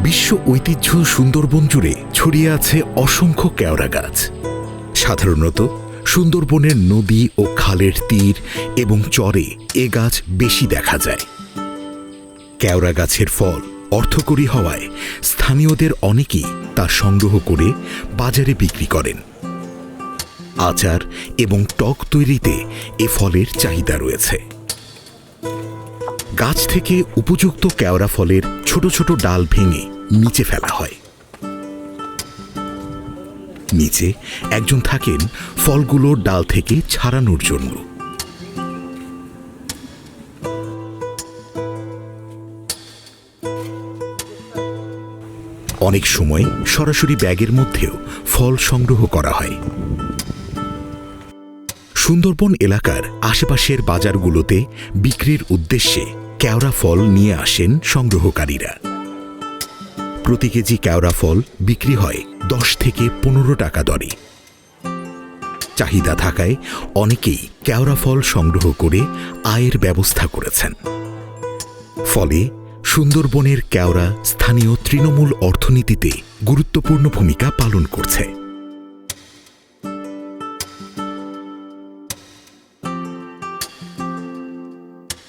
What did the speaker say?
বিশ্ব ঐতিহ্য সুন্দরবন জুড়ে ছড়িয়ে আছে অসংখ্য কেওড়া গাছ। সাধারণত সুন্দরবনের নদী ও খালের তীর এবং চরে এ গাছ বেশি দেখা যায়। কেওড়া গাছের ফল অর্থকরী হওয়ায় স্থানীয়দের অনেকেই তা সংগ্রহ করে বাজারে বিক্রি করেন। আচার এবং টক তৈরিতে এ ফলের চাহিদা রয়েছে। গাছ থেকে উপযুক্ত কেওড়া ফলের ছোট ছোট ডাল ভেঙে নিচে ফেলা হয়। নিচে একজন থাকেন ফলগুলো ডাল থেকে ছাড়ানোর জন্য। অনেক সময় সরাসরি ব্যাগের মধ্যেও ফল সংগ্রহ করা হয়। সুন্দরবন এলাকার আশেপাশের বাজারগুলোতে বিক্রির উদ্দেশ্যে কেওড়া ফল নিয়ে আসেন সংগ্রহকারীরা। প্রতি কেজি কেওড়া ফল বিক্রি হয় 10 থেকে 15 টাকা দরে। চাহিদা থাকায় অনেকেই কেওড়া ফল সংগ্রহ করে আয়ের ব্যবস্থা করেছেন। ফলে সুন্দরবনের কেওড়া স্থানীয় তৃণমূল অর্থনীতিতে গুরুত্বপূর্ণ ভূমিকা পালন করছে।